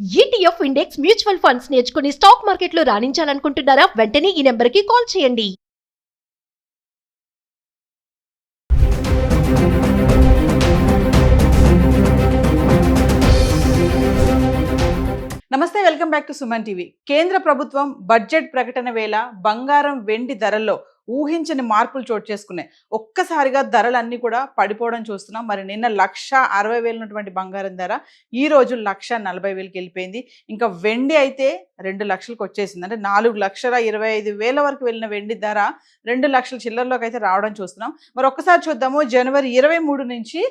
ETF index mutual funds నేర్చుకుని stock మార్కెట్లో రాణించాలనుకుంటున్నారా? వెంటనే ఈ నెంబర్కి కాల్ చేయండి. నమస్తే, welcome back to Suman TV. కేంద్ర ప్రభుత్వం బడ్జెట్ ప్రకటన వేళ బంగారం వెండి ధరల్లో ఊహించని మార్పులు చోటు చేసుకున్నాయి. ఒక్కసారిగా ధరలన్నీ కూడా పడిపోవడం చూస్తున్నాం. మరి నిన్న 1,60,000 ఉన్నటువంటి బంగారం ధర ఈ రోజు 1,40,000కి వెళ్ళిపోయింది. ఇంకా వెండి అయితే 2 లక్షలకు వచ్చేసింది. అంటే 4,25,000 వరకు వెళ్ళిన వెండి ధర 2 లక్షల చిల్లరలోకి అయితే రావడం చూస్తున్నాం. మరి ఒక్కసారి చూద్దాము, జనవరి 23 నుంచి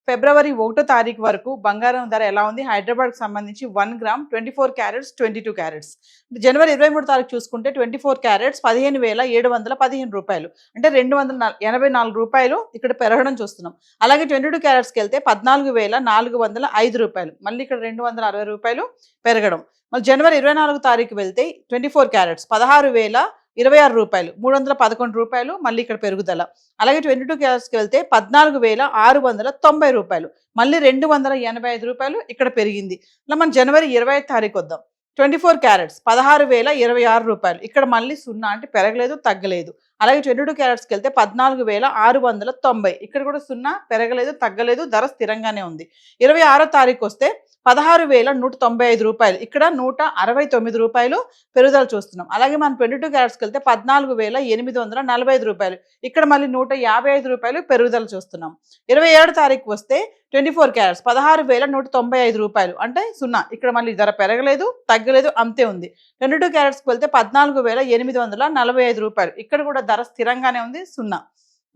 ఫిబ్రవరి 1వ తారీఖు వరకు బంగారం ధర ఎలా ఉంది. హైదరాబాద్కి సంబంధించి 1 గ్రామ్ 24 క్యారెట్స్ 22 క్యారెట్స్. జనవరి 23 తారీఖు చూసుకుంటే 24 క్యారెట్స్ 15,715 రూపాయలు, అంటే 284 రూపాయలు ఇక్కడ పెరగడం చూస్తున్నాం. అలాగే 22 క్యారెట్స్కి వెళ్తే 14,405 రూపాయలు, మళ్ళీ ఇక్కడ 260 రూపాయలు పెరగడం. మళ్ళీ జనవరి 24 తారీఖు వెళ్తే 24 క్యారెట్స్ 16,026 రూపాయలు, 311 రూపాయలు, మళ్ళీ ఇక్కడ పెరుగుదల. అలాగే 22 క్యారెట్స్కి వెళ్తే 14,690 రూపాయలు, మళ్ళీ 285 రూపాయలు ఇక్కడ పెరిగింది. ఇలా మనం జనవరి 25 తారీఖు వద్దాం. 24 క్యారెట్స్ 16,026 రూపాయలు, ఇక్కడ మళ్ళీ 0, అంటే పెరగలేదు తగ్గలేదు. అలాగే 22 క్యారెట్స్కి వెళ్తే 14,690, ఇక్కడ కూడా 0, పెరగలేదు తగ్గలేదు, ధర స్థిరంగానే ఉంది. 26వ తారీఖు వస్తే 16,195 రూపాయలు, ఇక్కడ 169 రూపాయలు పెరుగుదల చూస్తున్నాం. అలాగే మనం 22 క్యారెట్స్కి వెళ్తే 14,845 రూపాయలు, ఇక్కడ మళ్ళీ 155 రూపాయలు పెరుగుదల చూస్తున్నాం. 27 తారీఖు వస్తే 24 క్యారెట్స్ 16,195 రూపాయలు, అంటే 0, ఇక్కడ మళ్ళీ ధర పెరగలేదు తగ్గలేదు, అంతే ఉంది. 22 క్యారెట్స్కి వెళ్తే 14,845 రూపాయలు, ఇక్కడ కూడా ధర స్థిరంగానే ఉంది, 0.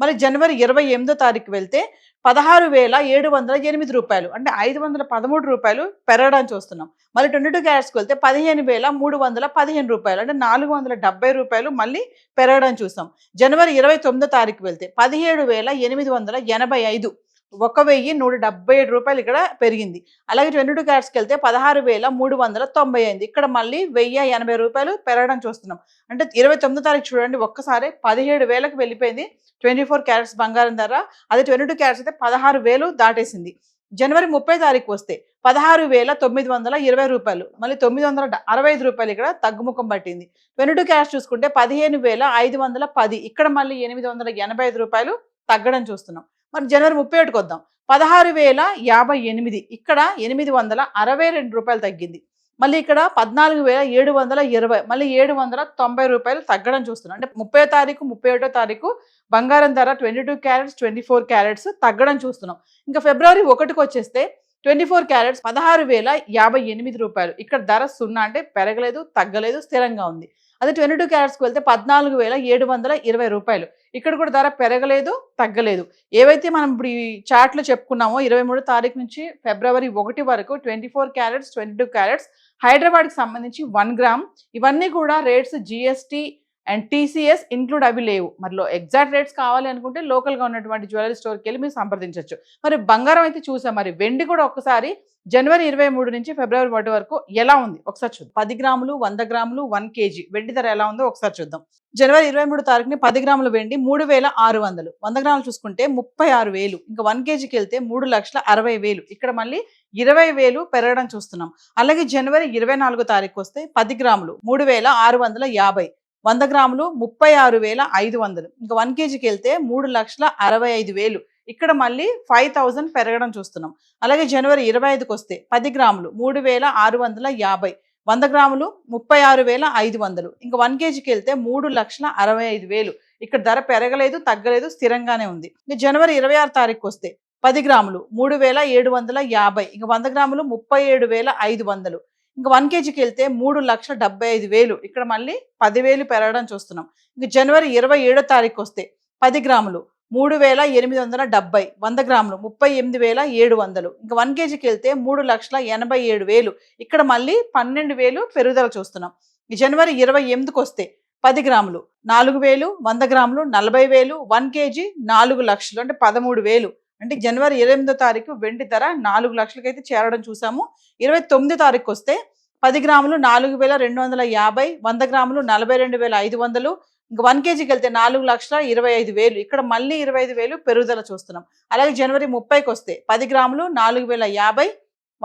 మరి జనవరి 28వ తారీఖు వెళ్తే 16,708 రూపాయలు, అంటే 513 రూపాయలు పెరగడం చూస్తున్నాం. మరి 22 క్యారెట్స్కి వెళ్తే 15,315 రూపాయలు, అంటే 470 రూపాయలు మళ్ళీ పెరగడం చూస్తాం. జనవరి 29వ తారీఖు వెళ్తే 17,885, 1,177 రూపాయలు ఇక్కడ పెరిగింది. అలాగే 22 క్యారెట్స్కి వెళ్తే 16,395, ఇక్కడ మళ్ళీ 1,080 రూపాయలు పెరగడం చూస్తున్నాం. అంటే 29వ తారీఖు చూడండి, ఒక్కసారి 17,000కి వెళ్ళిపోయింది 24 క్యారెట్స్ బంగారం ధర. అదే 22 క్యారెట్స్ అయితే 16,000 దాటేసింది. జనవరి 30 తారీఖు వస్తే 16,920 రూపాయలు, మళ్ళీ 965 రూపాయలు ఇక్కడ తగ్గుముఖం పట్టింది. 22 క్యారెట్స్ చూసుకుంటే 15,510, ఇక్కడ మళ్ళీ 885 రూపాయలు తగ్గడం చూస్తున్నాం. మరి జనవరి 31కి వద్దాం. 16,058, ఇక్కడ 862 రూపాయలు తగ్గింది. మళ్ళీ ఇక్కడ 14,720, మళ్ళీ 790 రూపాయలు తగ్గడం చూస్తున్నాం. అంటే 30వ తారీఖు 31వ తారీఖు బంగారం ధర 22 క్యారెట్స్ 24 క్యారెట్స్ తగ్గడం చూస్తున్నాం. ఇంకా ఫిబ్రవరి 1కి వచ్చేస్తే 24 క్యారెట్స్ 16,058 రూపాయలు, ఇక్కడ ధర 0, అంటే పెరగలేదు తగ్గలేదు, స్థిరంగా ఉంది. అదే 22 క్యారెట్స్కి వెళ్తే 14,720 రూపాయలు, ఇక్కడ కూడా ధర పెరగలేదు తగ్గలేదు. ఏవైతే మనం ఇప్పుడు ఈ చార్ట్లో చెప్పుకున్నామో 23 తారీఖు నుంచి ఫిబ్రవరి 1 వరకు 24 క్యారెట్స్ 22 క్యారెట్స్ హైదరాబాద్కి సంబంధించి 1 గ్రామ్, ఇవన్నీ కూడా rates GST and TCS include అవి లేవు. మరి ఎగ్జాక్ట్ రేట్స్ కావాలి అనుకుంటే లోకల్గా ఉన్నటువంటి జ్యువెలరీ స్టోర్కి వెళ్ళి మీరు సంప్రదించవచ్చు. మరి బంగారం అయితే చూసాం, మరి వెండి కూడా ఒక్కసారి జనవరి 23 నుంచి ఫిబ్రవరి 1 వరకు ఎలా ఉంది ఒకసారి చూద్దాం. 10 గ్రాములు 100 గ్రాములు 1 కేజీ వెండి ధర ఎలా ఉందో ఒకసారి చూద్దాం. జనవరి 23 తారీఖుని 10 గ్రాముల వెండి 3,600, 100 గ్రాములు చూసుకుంటే 36,000, ఇంకా 1 కేజీకి వెళ్తే 3,60,000, ఇక్కడ మళ్ళీ 20,000 పెరగడం చూస్తున్నాం. అలాగే జనవరి 24 తారీఖు వస్తే 10 గ్రాములు 3,650, 100 గ్రాములు 36,500, ఇంకా 1 కేజీకి వెళ్తే 3,65,000, ఇక్కడ మళ్ళీ 5,000 పెరగడం చూస్తున్నాం. అలాగే జనవరి 25కి వస్తే 10 గ్రాములు 3,650, 100 గ్రాములు 36,500, ఇంకా 1 కేజీకి వెళ్తే 3,65,000, ఇక్కడ ధర పెరగలేదు తగ్గలేదు, స్థిరంగానే ఉంది. ఇంకా జనవరి 26 తారీఖు వస్తే 10 గ్రాములు 3,750, ఇంకా 100 గ్రాములు 37,500, ఇంకా 1 కేజీకి వెళ్తే 3,75,000, ఇక్కడ మళ్ళీ 10,000 పెరగడం చూస్తున్నాం. ఇంకా జనవరి 27 తారీఖు వస్తే 10 గ్రాములు 3,870, 100 గ్రాములు 38,700, ఇంకా 1 కేజీకి వెళ్తే 3,87,000, ఇక్కడ మళ్ళీ 12,000 పెరుగుదల చూస్తున్నాం. ఈ జనవరి 28కి వస్తే 10 గ్రాములు 4,000, 100 గ్రాములు 40,000, 1 కేజీ 4 లక్షలు, అంటే 13,000. అంటే జనవరి 28వ తారీఖు వెండి ధర 4 లక్షలకైతే చేరడం చూసాము. 29వ తారీఖు వస్తే 10 గ్రాములు 4,250, 100 గ్రాములు 42,500, ఇంకా 1 కేజీకి వెళ్తే 4,25,000, ఇక్కడ మళ్ళీ 25,000 పెరుగుదల చూస్తున్నాం. అలాగే జనవరి 30కి వస్తే 10 గ్రాములు 4,050,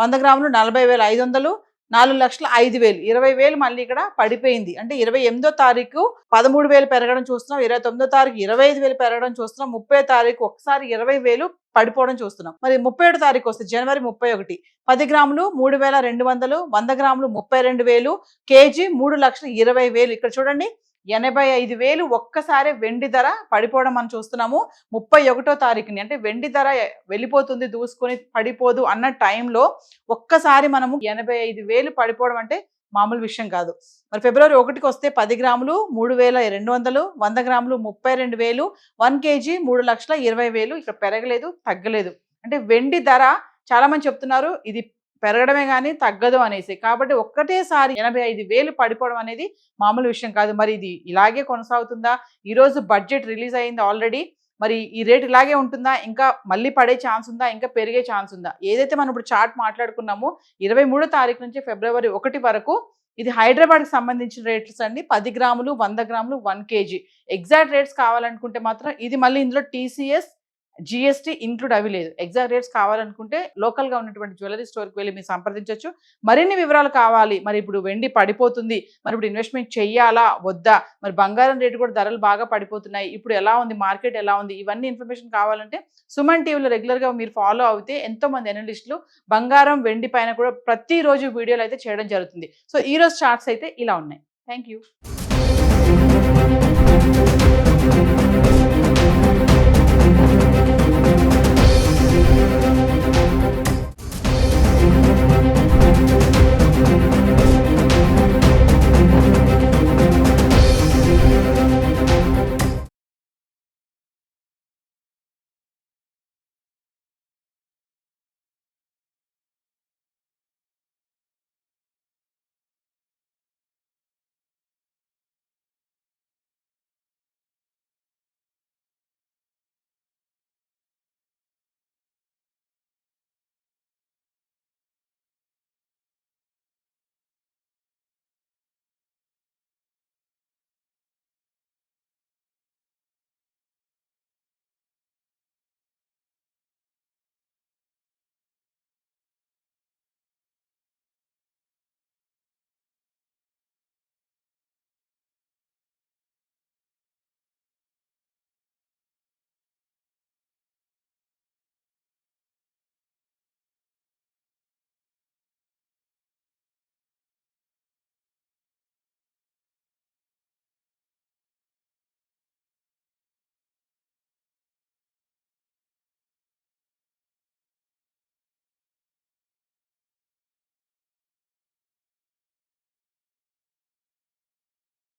100 గ్రాములు 40,500, 4,05,000 20,000 మళ్ళీ ఇక్కడ పడిపోయింది. అంటే 28వ తారీఖు 13,000 పెరగడం చూస్తున్నాం, 29వ తారీఖు 25,000 పెరగడం చూస్తున్నాం, 30వ తారీఖు ఒకసారి 20,000 పడిపోవడం చూస్తున్నాం. మరి 31వ తారీఖు వస్తే జనవరి 31 10 గ్రాములు 3,200, 100 గ్రాములు 32,000, కేజీ 3,20,000. ఇక్కడ చూడండి 85,000 ఒక్కసారి వెండి ధర పడిపోవడం మనం చూస్తున్నాము. 31వ తారీఖుని అంటే వెండి ధర వెళ్ళిపోతుంది, దూసుకొని పడిపోదు అన్న టైంలో ఒక్కసారి మనము 85,000 పడిపోవడం అంటే మామూలు విషయం కాదు. మరి ఫిబ్రవరి 1కి వస్తే 10 గ్రాములు 3,200, 100 గ్రాములు 32,000, 1 కేజీ 3,20,000. ఇక్కడ పెరగలేదు, తగ్గలేదు. అంటే వెండి ధర చాలా మంది చెప్తున్నారు ఇది పెరగడమే కానీ తగ్గదు అనేసి. కాబట్టి ఒక్కటేసారి 85,000 పడిపోవడం అనేది మామూలు విషయం కాదు. మరి ఇది ఇలాగే కొనసాగుతుందా? ఈరోజు బడ్జెట్ రిలీజ్ అయింది ఆల్రెడీ. మరి ఈ రేట్ ఇలాగే ఉంటుందా? ఇంకా మళ్ళీ పడే ఛాన్స్ ఉందా? ఇంకా పెరిగే ఛాన్స్ ఉందా? ఏదైతే మనం ఇప్పుడు చార్ట్ మాట్లాడుకున్నామో 23వ తారీఖు నుంచి ఫిబ్రవరి 1 వరకు ఇది హైదరాబాద్కి సంబంధించిన రేట్స్ అండి. 10 గ్రాములు 100 గ్రాములు 1 కేజీ ఎగ్జాక్ట్ రేట్స్ కావాలనుకుంటే మాత్రం ఇది మళ్ళీ ఇందులో TCS GST ఇంక్లూడ్ అవి లేదు. ఎగ్జాక్ట్ రేట్స్ కావాలనుకుంటే లోకల్గా ఉన్నటువంటి జ్యువెలరీ స్టోర్కి వెళ్ళి మీరు సంప్రదించవచ్చు. మరిన్ని వివరాలు కావాలి, మరి ఇప్పుడు వెండి పడిపోతుంది, మరి ఇప్పుడు ఇన్వెస్ట్మెంట్ చెయ్యాలా వద్దా, మరి బంగారం రేటు కూడా ధరలు బాగా పడిపోతున్నాయి, ఇప్పుడు ఎలా ఉంది మార్కెట్ ఎలా ఉంది, ఇవన్నీ ఇన్ఫర్మేషన్ కావాలంటే సుమన్ టీవీలో రెగ్యులర్గా మీరు ఫాలో అవుతే ఎంతోమంది అనలిస్టులు బంగారం వెండి పైన కూడా ప్రతిరోజు వీడియోలు అయితే చేయడం జరుగుతుంది. సో ఈ రోజు చార్ట్స్ అయితే ఇలా ఉన్నాయి. Thank you.